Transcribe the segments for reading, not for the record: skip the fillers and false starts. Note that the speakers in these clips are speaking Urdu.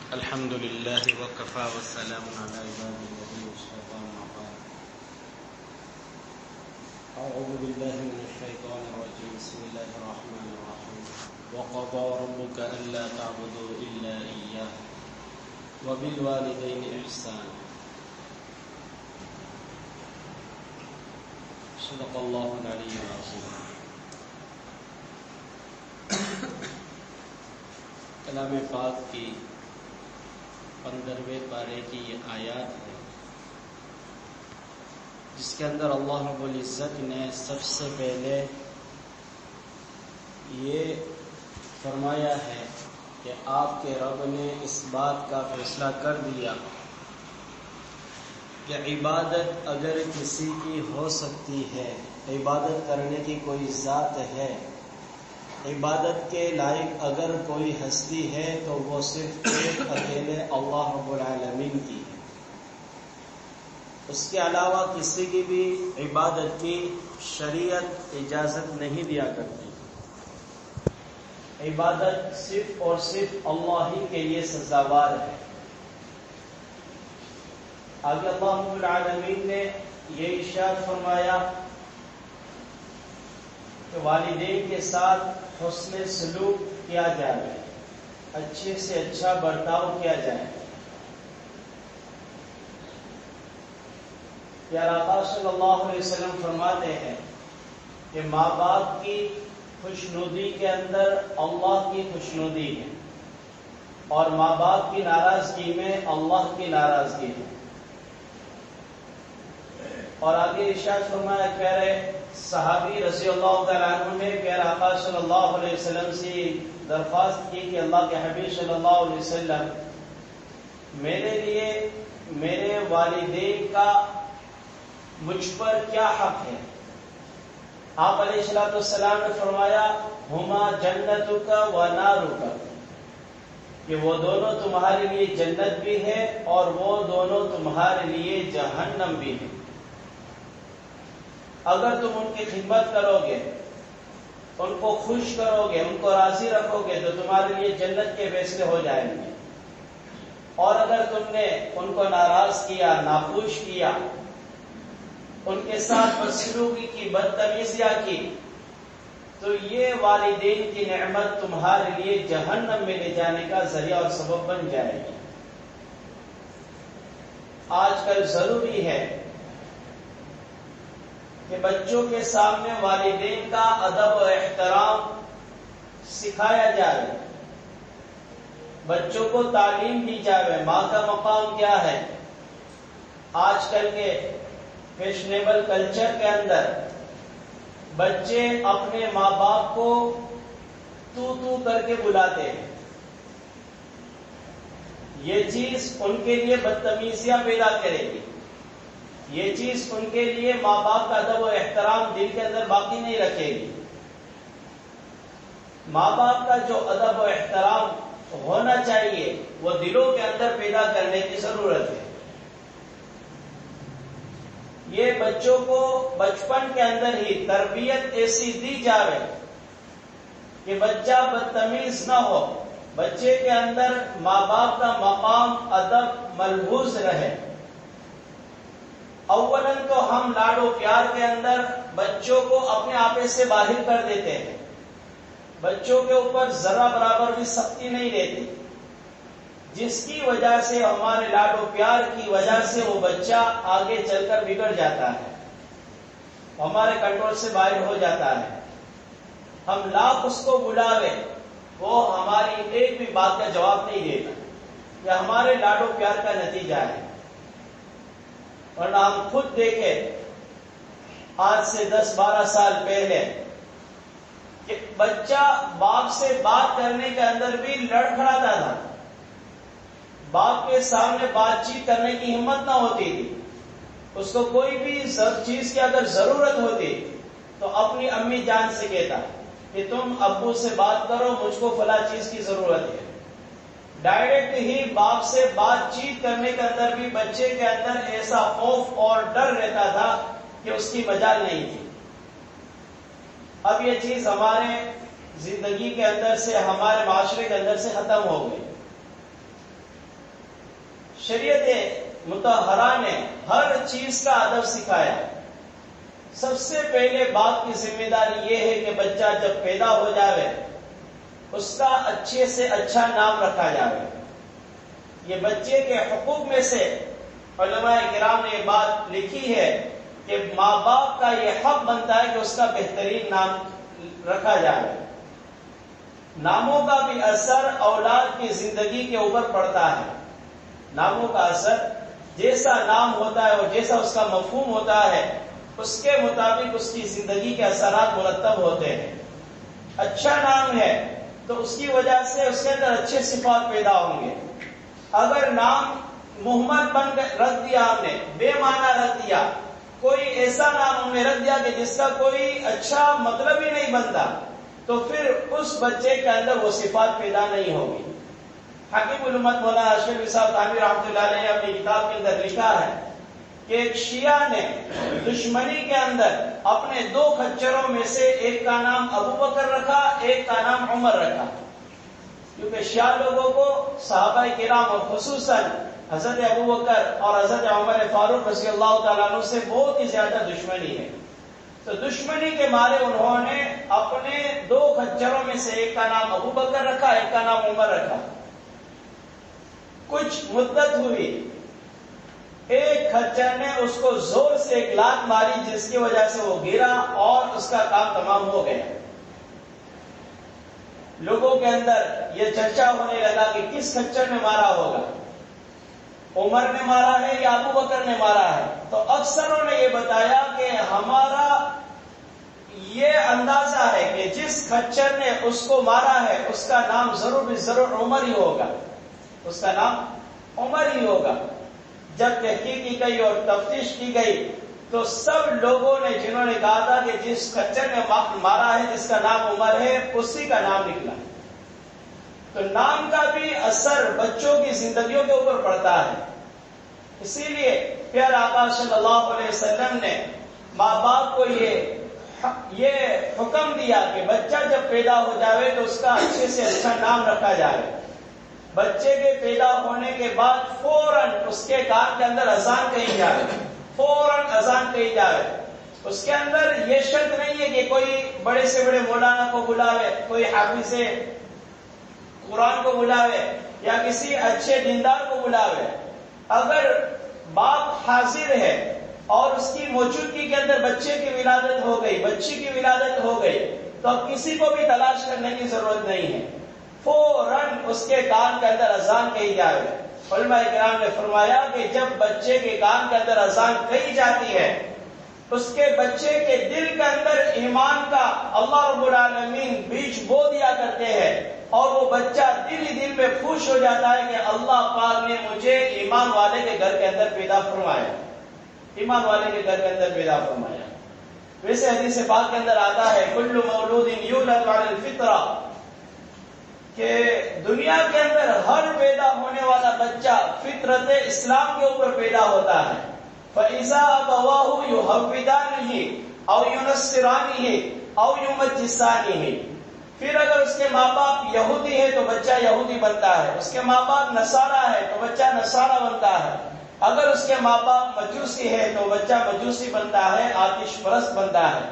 الحمد لله وكفى والسلام على عباده الذين اصطفى أما بعد. أعوذ بالله من الشيطان الرجيم. بسم الله الرحمن الرحيم. وقضى ربك ألا تعبدوا إلا إياه وبالوالدين إحسانا. صدق الله العلي العظيم. کلام پاک کی 15ویں پارے کی یہ آیات ہے جس کے اندر اللہ رب العزت نے سب سے پہلے یہ فرمایا ہے کہ آپ کے رب نے اس بات کا فیصلہ کر دیا کہ عبادت اگر کسی کی ہو سکتی ہے، عبادت کرنے کی کوئی ذات ہے، عبادت کے لائق اگر کوئی ہستی ہے تو وہ صرف ایک اکیلے اللہ رب العالمین کی ہے. اس کے علاوہ کسی کی بھی عبادت کی شریعت اجازت نہیں دیا کرتی. عبادت صرف اور صرف اللہ ہی کے لیے سزاوار ہے. آگے اللہ رب العالمین نے یہ ارشاد فرمایا کہ والدین کے ساتھ حسن سلوک کیا جائے، اچھے سے اچھا برتاؤ کیا جائے. پیارا آقا صلی اللہ علیہ وسلم فرماتے ہیں کہ ماں باپ کی خوشنودی کے اندر اللہ کی خوشنودی ہے اور ماں باپ کی ناراضگی میں اللہ کی ناراضگی ہے. اور آگے ارشاد فرمایا پیارے صحابی رضی اللہ تعالیٰ عنہ نے پیارے آقا صلی اللہ علیہ وسلم سے درخواست کی کہ اللہ کے حبیب صلی اللہ علیہ وسلم میرے لیے میرے والدین کا مجھ پر کیا حق ہے؟ آپ علیہ السلام نے فرمایا ہما جنتک و نارک، کہ وہ دونوں تمہارے لیے جنت بھی ہے اور وہ دونوں تمہارے لیے جہنم بھی ہے. اگر تم ان کی خدمت کرو گے، ان کو خوش کرو گے، ان کو راضی رکھو گے تو تمہارے لیے جنت کے فیصلے ہو جائیں گے. اور اگر تم نے ان کو ناراض کیا، ناخوش کیا، ان کے ساتھ بدسلوکی کی، بدتمیزیاں کی، تو یہ والدین کی نعمت تمہارے لیے جہنم میں لے جانے کا ذریعہ اور سبب بن جائے گی. آج کل ضروری ہے کہ بچوں کے سامنے والدین کا ادب و احترام سکھایا جائے، بچوں کو تعلیم دی جائے ماں کا مقام کیا ہے. آج کل کے فیشنیبل کلچر کے اندر بچے اپنے ماں باپ کو تو کر کے بلاتے ہیں. یہ چیز ان کے لیے بدتمیزیاں پیدا کرے گی. یہ چیز ان کے لیے ماں باپ کا ادب و احترام دل کے اندر باقی نہیں رکھے گی. ماں باپ کا جو ادب و احترام ہونا چاہیے وہ دلوں کے اندر پیدا کرنے کی ضرورت ہے. یہ بچوں کو بچپن کے اندر ہی تربیت ایسی دی جائے کہ بچہ بدتمیز نہ ہو، بچے کے اندر ماں باپ کا مقام ادب ملحوظ رہے. اولاً تو ہم لاڈ و پیار کے اندر بچوں کو اپنے آپے سے باہر کر دیتے ہیں، بچوں کے اوپر ذرا برابر بھی سختی نہیں رہتی، جس کی وجہ سے ہمارے لاڈ و پیار کی وجہ سے وہ بچہ آگے چل کر بگڑ جاتا ہے، ہمارے کنٹرول سے باہر ہو جاتا ہے. ہم لاکھ اس کو بلاوے وہ ہماری ایک بھی بات کا جواب نہیں دیتا. یہ ہمارے لاڈ و پیار کا نتیجہ ہے. ورنہ ہم خود دیکھیں آج سے 10-12 سال پہلے کہ بچہ باپ سے بات کرنے کے اندر بھی لڑکھڑاتا تھا، باپ کے سامنے بات چیت کرنے کی ہمت نہ ہوتی تھی. اس کو کوئی بھی چیز کی اگر ضرورت ہوتی تو اپنی امی جان سے کہتا کہ تم ابو سے بات کرو، مجھ کو فلاں چیز کی ضرورت ہے. ڈائریکٹ ہی باپ سے بات چیت کرنے کے اندر بھی بچے کے اندر ایسا خوف اور ڈر رہتا تھا کہ اس کی مجال نہیں تھی. اب یہ چیز ہمارے زندگی کے اندر سے، ہمارے معاشرے کے اندر سے ختم ہو گئی. شریعت مطہرہ نے ہر چیز کا ادب سکھایا. سب سے پہلے باپ کی ذمہ داری یہ ہے کہ بچہ جب پیدا ہو جاوے اس کا اچھے سے اچھا نام رکھا جاوے. یہ بچے کے حقوق میں سے علماء کرام نے یہ بات لکھی ہے کہ ماں باپ کا یہ حق بنتا ہے کہ اس کا بہترین نام رکھا جائے. ناموں کا بھی اثر اولاد کی زندگی کے اوپر پڑتا ہے. ناموں کا اثر جیسا نام ہوتا ہے اور جیسا اس کا مفہوم ہوتا ہے اس کے مطابق اس کی زندگی کے اثرات مرتب ہوتے ہیں. اچھا نام ہے تو اس کی وجہ سے اس کے اندر اچھے صفات پیدا ہوں گے. اگر نام محمد بن کر رکھ دیا ہم نے، بے معنی رکھ دیا، کوئی ایسا نام ہم نے رکھ دیا کہ جس کا کوئی اچھا مطلب ہی نہیں بنتا، تو پھر اس بچے کے اندر وہ صفات پیدا نہیں ہوگی. حکیم الامت مولانا اشرف صاحب تھانوی رحمۃ اللہ علیہ نے اپنی کتاب کے اندر لکھا ہے کہ ایک شیعہ نے دشمنی کے اندر اپنے 2 خچروں میں سے ایک کا نام ابو بکر رکھا، ایک کا نام عمر رکھا. کیونکہ شیعہ لوگوں کو صحابہ کرام اور خصوصاً حضرت ابو بکر اور حضرت عمر فاروق رضی اللہ تعالیٰ عنہ سے بہت ہی زیادہ دشمنی ہے. تو دشمنی کے مارے انہوں نے اپنے 2 خچروں میں سے ایک کا نام ابو بکر رکھا، ایک کا نام عمر رکھا. کچھ مدت ہوئی، ایک خچر نے اس کو زور سے ایک لات ماری جس کی وجہ سے وہ گرا اور اس کا کام تمام ہو گیا. لوگوں کے اندر یہ چرچا ہونے لگا کہ کس خچر نے مارا ہوگا، عمر نے مارا ہے یا ابو بکر نے مارا ہے. تو اکثروں نے یہ بتایا کہ ہمارا یہ اندازہ ہے کہ جس خچر نے اس کو مارا ہے اس کا نام ضرور عمر ہی ہوگا، اس کا نام عمر ہی ہوگا. جب تحقیق کی گئی اور تفتیش کی گئی تو سب لوگوں نے جنہوں نے کہا تھا کہ جس خچر نے مارا ہے جس کا نام عمر ہے اسی کا نام نکلا. تو نام کا بھی اثر بچوں کی زندگیوں کے اوپر پڑتا ہے. اسی لیے پیارے آقا صلی اللہ علیہ وسلم نے ماں باپ کو یہ حکم دیا کہ بچہ جب پیدا ہو جاوے تو اس کا اچھے سے اچھا نام رکھا جائے. بچے کے پیدا ہونے کے بعد فوراً اس کے کان کے اندر اذان کہی جائے، فوراً اذان کہی جائے. اس کے اندر یہ شرط نہیں ہے کہ کوئی بڑے سے بڑے مولانا کو بلاوے، کوئی حافظ قرآن کو بلاوے یا کسی اچھے دیندار کو بلاوے. اگر باپ حاضر ہے اور اس کی موجودگی کے اندر بچے کی ولادت ہو گئی، بچی کی ولادت ہو گئی، تو اب کسی کو بھی تلاش کرنے کی ضرورت نہیں ہے، فوراً اس کے کان کے اندر اذان کہی جائے. علماء کرام نے فرمایا کہ جب بچے کے کان کے اندر اذان کہی جاتی ہے اس کے بچے کے دل کے اندر ایمان کا اللہ رب العالمین بیج بو دیا کرتے ہیں اور وہ بچہ دل ہی دل میں خوش ہو جاتا ہے کہ اللہ پاک نے مجھے ایمان والے کے گھر کے اندر پیدا فرمایا، ایمان والے کے گھر کے اندر پیدا فرمایا. ویسے حدیث پاک کے اندر آتا ہے کل مولود یولد علی الفطرہ، کہ دنیا کے اندر ہر پیدا ہونے والا بچہ فطرت اسلام کے اوپر پیدا ہوتا ہے. فَإِذَا أَبَوَاهُ يُهَوِّدَانِهِ أَوْ يُنَصِّرَانِهِ أَوْ يُمَجِّسَانِهِ. پھر اگر اس کے ماں باپ یہودی ہے تو بچہ یہودی بنتا ہے، اس کے ماں باپ نصارہ ہے تو بچہ نصارہ بنتا ہے، اگر اس کے ماں باپ مجوسی ہے تو بچہ مجوسی بنتا ہے، آتش پرست بنتا ہے.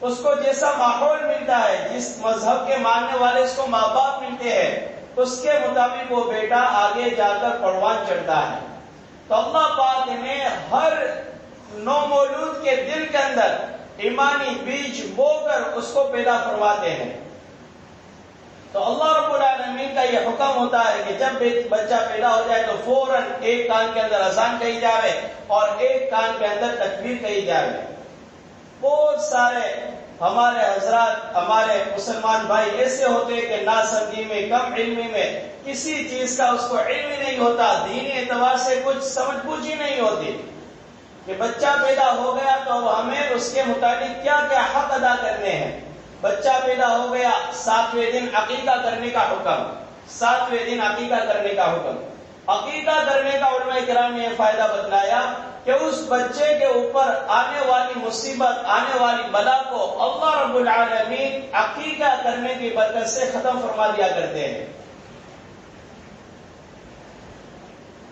اس کو جیسا ماحول ملتا ہے، جس مذہب کے ماننے والے اس کو ماں باپ ملتے ہیں، اس کے مطابق وہ بیٹا آگے جا کر پروان چڑھتا ہے. تو اللہ پاک نے ہر نومولود کے دل کے اندر ایمانی بیج بو کر اس کو پیدا فرماتے ہیں. تو اللہ رب العالمین کا یہ حکم ہوتا ہے کہ جب بچہ پیدا ہو جائے تو فوراً ایک کان کے اندر اذان کہی جائے اور ایک کان کے اندر تکبیر کہی جائے. بہت سارے ہمارے حضرات، ہمارے مسلمان بھائی ایسے ہوتے ہیں کہ ناسمجھی میں، کم علمی میں، کسی چیز کا اس کو علم ہی نہیں ہوتا، دینی اعتبار سے کچھ سمجھ بوجھ ہی نہیں ہوتی کہ بچہ پیدا ہو گیا تو اب ہمیں اس کے متعلق کیا کیا حق ادا کرنے ہیں. بچہ پیدا ہو گیا، 7ویں دن عقیقہ کرنے کا حکم، 7ویں دن عقیقہ کرنے کا حکم. عقیقہ کرنے کا علماء کرام نے یہ فائدہ بتلایا کہ اس بچے کے اوپر آنے والی مصیبت، آنے والی بلا کو اللہ رب العالمین عقیقہ کرنے کی برکت سے ختم فرما دیا کرتے ہیں.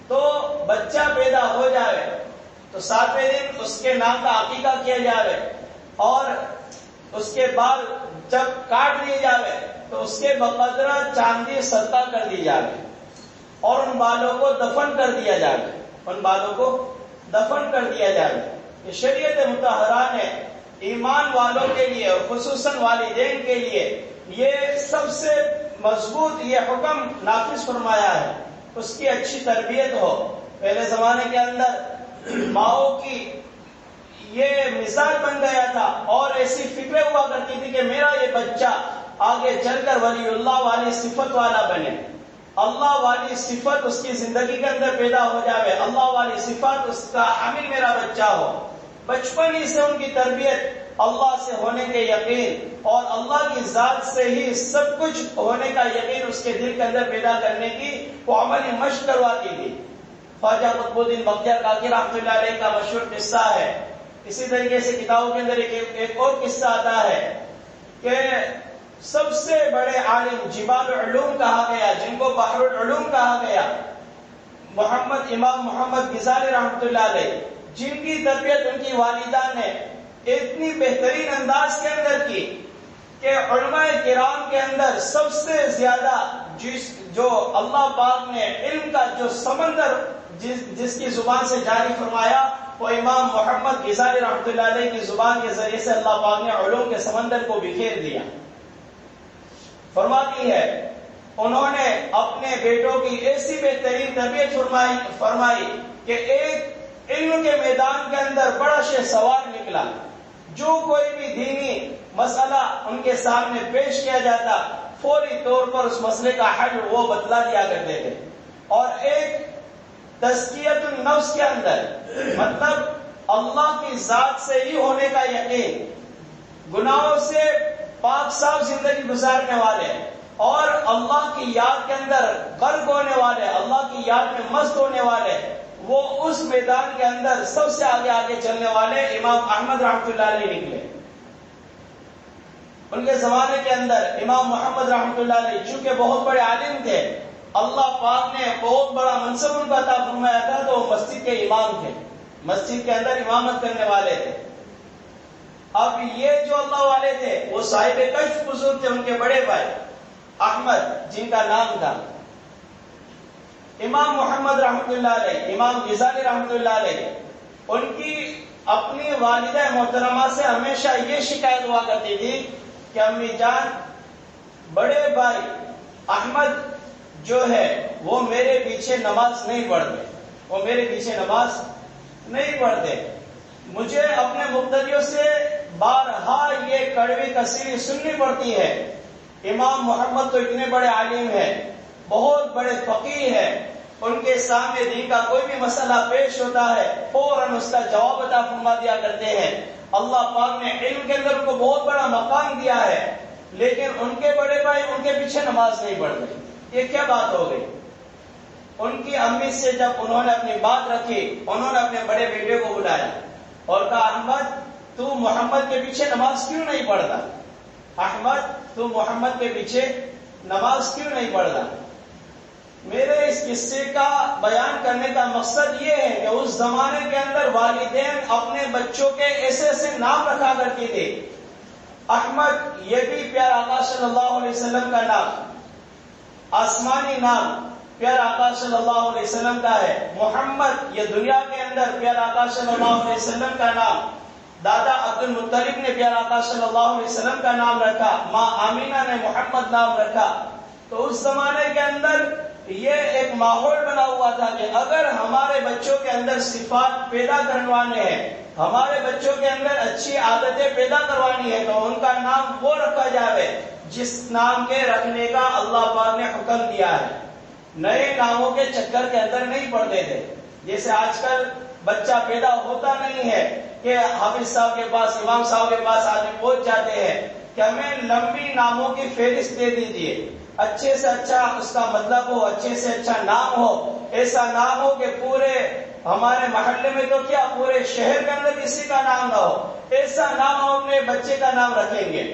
تو بچہ پیدا ہو جائے تو 7ویں دن اس کے نام کا عقیقہ کیا جائے، اور اس کے بعد جب کاٹ دیے جائے تو اس کے بقدرہ چاندی صدقہ کر دی جائے، اور ان بالوں کو دفن کر دیا جائے، ان بالوں کو دفن کر دیا جائے۔ یہ شریعت مطہرہ نے ایمان والوں کے لیے اور خصوصاً والدین کے لیے یہ سب سے مضبوط یہ حکم نافذ فرمایا ہے، اس کی اچھی تربیت ہو۔ پہلے زمانے کے اندر ماؤں کی یہ مثال بن گیا تھا، اور ایسی فکریں ہوا کرتی تھی کہ میرا یہ بچہ آگے چل کر ولی اللہ والی صفت والا بنے، اللہ والی صفت اس کی زندگی کے اندر پیدا ہو جائے، اللہ والی صفت اس کا حامل میرا بچہ ہو۔ بچپن ہی سے ان کی تربیت اللہ سے ہونے کے یقین اور اللہ کی ذات سے ہی سب کچھ ہونے کا یقین اس کے دل کے اندر پیدا کرنے کی وہ عملی مشق کرواتی تھی۔ خواجہ قطب الدین بختیار کاکی رحمۃ اللہ علیہ کا مشہور قصہ ہے۔ اسی طریقے سے کتابوں کے اندر ایک اور قصہ آتا ہے کہ سب سے بڑے عالم جبال العلوم کہا گیا، جن کو بحر العلوم کہا گیا، امام محمد غزالی رحمۃ اللہ علیہ، جن کی تربیت ان کی والدہ نے اتنی بہترین انداز کے اندر کی کہ علماء کرام کے اندر سب سے زیادہ جو اللہ پاک نے علم کا جو سمندر جس کی زبان سے جاری فرمایا، وہ امام محمد غزالی رحمۃ اللہ علیہ کی زبان کے ذریعے سے اللہ پاک نے علوم کے سمندر کو بکھیر دیا۔ فرماتی ہے انہوں نے اپنے بیٹوں کی ایسی بہترین تربیت فرمائی کہ ایک علم کے میدان کے اندر بڑا شہ سوار نکلا، جو کوئی بھی دینی مسئلہ ان کے سامنے پیش کیا جاتا فوری طور پر اس مسئلے کا حل وہ بتلا دیا کرتے تھے۔ اور ایک تزکیۃ النفس کے اندر مطلب اللہ کی ذات سے ہی ہونے کا یقین، گناہوں سے پاک صاف زندگی گزارنے والے اور اللہ کی یاد کے اندر غرق ہونے والے، اللہ کی یاد میں مست ہونے والے، وہ اس میدان کے اندر سب سے آگے چلنے والے امام احمد رحمۃ اللہ علیہ نکلے۔ ان کے زمانے کے اندر امام محمد رحمۃ اللہ علیہ چونکہ بہت بڑے عالم تھے، اللہ پاک نے بہت بڑا منصب ان کو عطا فرمایا تھا، تو وہ مسجد کے امام تھے، مسجد کے اندر امامت کرنے والے تھے۔ اب یہ جو اللہ والے تھے وہ صاحب کشف بزرگ تھے، ان کے بڑے بھائی احمد جن کا نام تھا۔ امام محمد رحمۃ اللہ علیہ، امام غزالی رحمۃ اللہ علیہ، ان کی اپنی والدہ محترمہ سے ہمیشہ یہ شکایت ہوا کرتی تھی کہ امی جان، بڑے بھائی احمد جو ہے وہ میرے پیچھے نماز نہیں پڑھتے، وہ میرے پیچھے نماز نہیں پڑھتے، مجھے اپنے مقتدیوں سے بارہا یہ کڑوی کثیری سننی پڑتی ہے۔ امام محمد تو اتنے بڑے عالم ہیں، بہت بڑے فقیہ ہیں، ان کے سامنے دین کا کوئی بھی مسئلہ پیش ہوتا ہے فوراً اس کا جواب عطا فرما دیا کرتے ہیں۔ اللہ پاک نے علم کے اندر ان کو بہت بڑا مقام دیا ہے، لیکن ان کے بڑے بھائی ان کے پیچھے نماز نہیں پڑھتے، یہ کیا بات ہو گئی؟ ان کی امی سے جب انہوں نے اپنی بات رکھی، انہوں نے اپنے بڑے بیٹے کو بلایا اور کہا احمد تو محمد کے پیچھے نماز کیوں نہیں پڑھتا؟ احمد تو محمد کے پیچھے نماز کیوں نہیں پڑھتا؟ میرے اس قصے کا بیان کرنے کا مقصد یہ ہے کہ اس زمانے کے اندر والدین اپنے بچوں کے ایسے ایسے نام رکھا کرتی تھے۔ احمد یہ بھی پیارے آقا صلی اللہ علیہ وسلم کا نام، آسمانی نام پیارے آقا صلی اللہ علیہ وسلم کا ہے۔ محمد یہ دنیا کے اندر پیارے آقا صلی اللہ علیہ وسلم کا نام۔ دادا عبد المطلب نے پیارے آقا صلی اللہ علیہ وسلم کا نام رکھا، ماں آمینہ نے محمد نام رکھا۔ تو اس زمانے کے اندر یہ ایک ماحول بنا ہوا تھا کہ اگر ہمارے بچوں کے اندر صفات پیدا کروانے ہیں، ہمارے بچوں کے اندر اچھی عادتیں پیدا کروانی ہے، تو ان کا نام وہ رکھا جائے جس نام کے رکھنے کا اللہ پاک نے حکم دیا ہے۔ نئے ناموں کے چکر کے اندر نہیں پڑتے تھے، جیسے آج کل بچہ پیدا ہوتا نہیں ہے کہ حافظ صاحب کے پاس، امام صاحب کے پاس آدمی پہنچ جاتے ہیں کہ ہمیں لمبی ناموں کی فہرست دے دیجیے، اچھے سے اچھا اس کا مطلب ہو، اچھے سے اچھا نام ہو، ایسا نام ہو کہ پورے ہمارے محلے میں تو کیا پورے شہر کے اندر کسی کا نام نہ ہو، ایسا نام ہم اپنے بچے کا نام رکھیں گے۔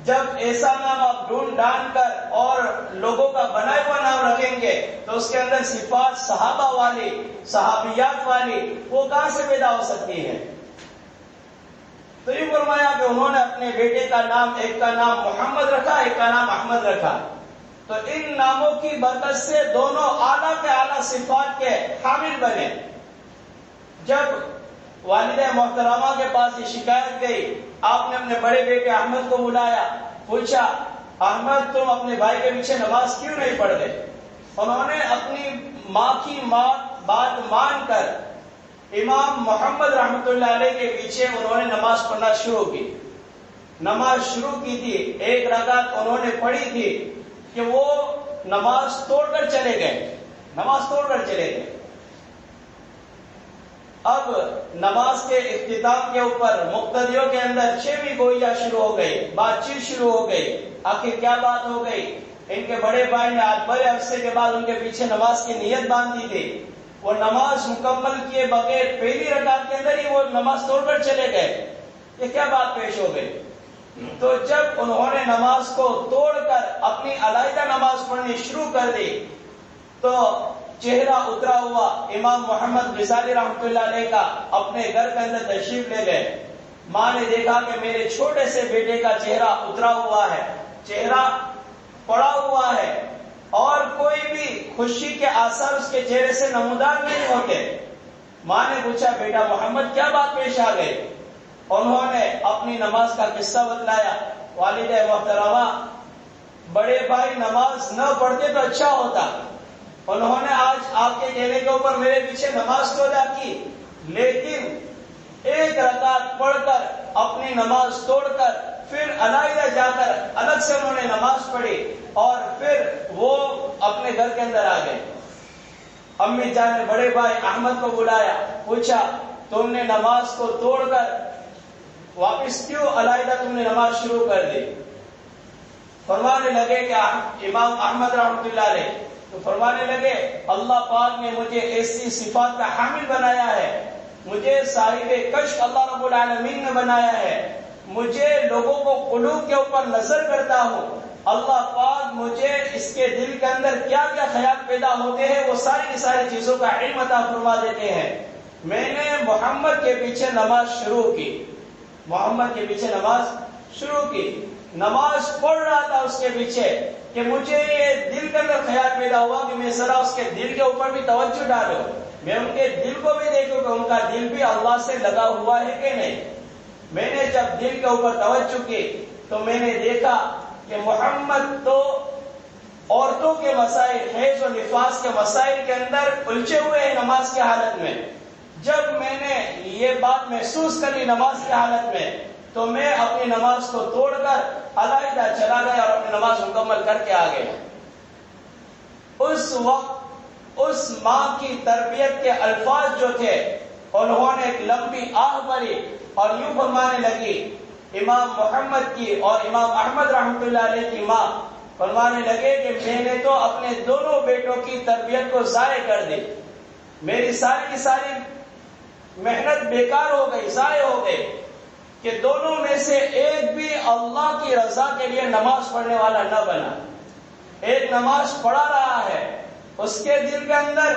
جب ایسا نام آپ ڈھونڈ ڈھانڈ کر اور لوگوں کا بنایا ہوا نام رکھیں گے تو اس کے اندر صفات صحابہ والی، صحابیات والی وہ کہاں سے پیدا ہو سکتی ہے؟ تو یہ فرمایا کہ انہوں نے اپنے بیٹے کا نام، ایک کا نام محمد رکھا، ایک کا نام احمد رکھا. تو ان ناموں کی برکت سے دونوں اعلیٰ کے اعلیٰ صفات کے حامل بنے. جب والدہ محترمہ کے پاس یہ شکایت گئی، آپ نے اپنے بڑے بیٹے احمد کو بلایا، پوچھا احمد تم اپنے بھائی کے پیچھے نماز کیوں نہیں پڑھ گئے؟ انہوں نے اپنی ماں کی بات مان کر امام محمد رحمۃ اللہ علیہ کے پیچھے انہوں نے نماز پڑھنا شروع کی. نماز شروع کی تھی، ایک رکعت انہوں نے پڑھی تھی کہ وہ نماز توڑ کر چلے گئے، نماز توڑ کر چلے گئے. اب نماز کے اختتام کے اوپر مقتدیوں کے اندر چھویں گوئیاں شروع ہو گئی، بات چیت شروع ہو گئی. آخر کیا بات ہو گئی؟ ان کے بڑے بھائی نے آج بڑے عرصے کے بعد ان کے پیچھے نماز کی نیت باندھی تھی، وہ نماز مکمل کیے بغیر پہلی رکعت کے اندر ہی وہ نماز توڑ کر چلے گئے. یہ کیا بات پیش ہو گئی؟ تو جب انہوں نے نماز کو توڑ کر اپنی علیحدہ نماز پڑھنی شروع کر دی تو چہرہ اترا ہوا امام محمد غزالی رحمۃ اللہ علیہ کا اپنے گھر کے اندر تشریف لے گئے. ماں نے دیکھا کہ میرے چھوٹے سے بیٹے کا چہرہ اترا ہوا ہے، چہرہ پڑا ہوا ہے اور کوئی بھی خوشی کے آثار اس کے چہرے سے نمودار نہیں ہوتے. ماں نے پوچھا بیٹا محمد کیا بات پیش آ گئی؟ انہوں نے اپنی نماز کا قصہ بتلایا. والدہ محترمہ بڑے بھائی نماز نہ پڑھتے تو اچھا ہوتا، انہوں نے آج آپ کے کہنے کے اوپر میرے پیچھے نماز تو ادا کی، لیکن ایک رکعت پڑھ کر اپنی نماز توڑ کر پھر علیحدہ جا کر الگ سے انہوں نے نماز پڑھی اور پھر وہ اپنے گھر کے اندر آ گئے. امی جان نے بڑے بھائی احمد کو بلایا، پوچھا تم نے نماز کو توڑ کر واپس کیوں علیحدہ تم نے نماز شروع کر دی؟ فرمانے لگے کہ امام احمد رحمۃ اللہ علیہ تو فرمانے لگے اللہ پاک نے مجھے ایسی صفات کا حامل بنایا ہے، مجھے صاحب کشف اللہ رب العالمین نے بنایا ہے، مجھے لوگوں کو قلوب کے اوپر نظر کرتا ہوں، اللہ پاک مجھے اس کے دل کے اندر کیا کیا خیال پیدا ہوتے ہیں وہ ساری کی ساری چیزوں کا علم عطا فرما دیتے ہیں. میں نے محمد کے پیچھے نماز شروع کی، محمد کے پیچھے نماز شروع کی، نماز پڑھ رہا تھا اس کے پیچھے کہ مجھے یہ دل کے اندر خیال پیدا ہوا کہ میں ذرا اس کے دل کے اوپر بھی توجہ ڈالوں، میں ان کے دل کو بھی دیکھوں کہ ان کا دل بھی اللہ سے لگا ہوا ہے کہ نہیں. میں نے جب دل کے اوپر توجہ کی تو میں نے دیکھا کہ محمد تو عورتوں کے مسائل، حیض و نفاس کے مسائل کے اندر الجھے ہوئے ہیں نماز کی حالت میں. جب میں نے یہ بات محسوس کری نماز کی حالت میں تو میں اپنی نماز کو توڑ کر علیحدہ چلا گیا اور اپنی نماز مکمل کر کے آ گیا. اس وقت اس ماں کی تربیت کے الفاظ جو تھے انہوں نے ایک لمبی آہ بھری اور یوں فرمانے لگی. امام محمد کی اور امام احمد رحمۃ اللہ علیہ کی ماں فرمانے لگے کہ میں نے تو اپنے دونوں بیٹوں کی تربیت کو ضائع کر دی، میری ساری کی ساری محنت بیکار ہو گئی، ضائع ہو گئی کہ دونوں میں سے ایک بھی اللہ کی رضا کے لیے نماز پڑھنے والا نہ بنا. ایک نماز پڑھا رہا ہے، اس کے دل کے اندر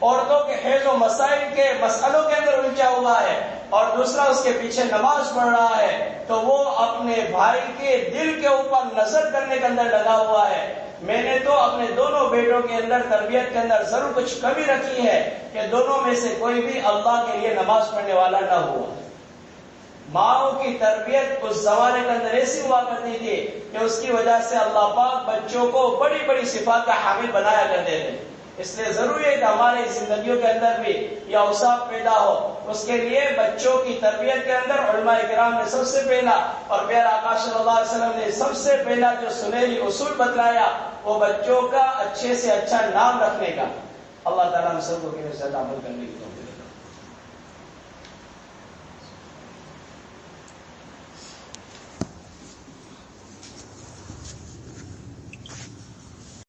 عورتوں کے حیض و مسائل کے مسئلوں کے اندر الجھا ہوا ہے اور دوسرا اس کے پیچھے نماز پڑھ رہا ہے تو وہ اپنے بھائی کے دل کے اوپر نظر کرنے کے اندر لگا ہوا ہے. میں نے تو اپنے دونوں بیٹوں کے اندر تربیت کے اندر ضرور کچھ کمی رکھی ہے کہ دونوں میں سے کوئی بھی اللہ کے لیے نماز پڑھنے والا نہ ہوا. ماؤں کی تربیت اس زمانے کے اندر ایسی ہوا کرتی تھی کہ اس کی وجہ سے اللہ پاک بچوں کو بڑی بڑی صفات کا حامل بنایا کرتے تھے. اس لیے ضروری ہے کہ ہماری زندگیوں کے اندر بھی یہ اوصاف پیدا ہو. اس کے لیے بچوں کی تربیت کے اندر علماء کرام نے سب سے پہلا اور پیارا آقا صلی اللہ علیہ وسلم نے سب سے پہلا جو سنہری اصول بتلایا وہ بچوں کا اچھے سے اچھا نام رکھنے کا. اللہ تعالیٰ ہم سب کو عمل کرنے کی توفیق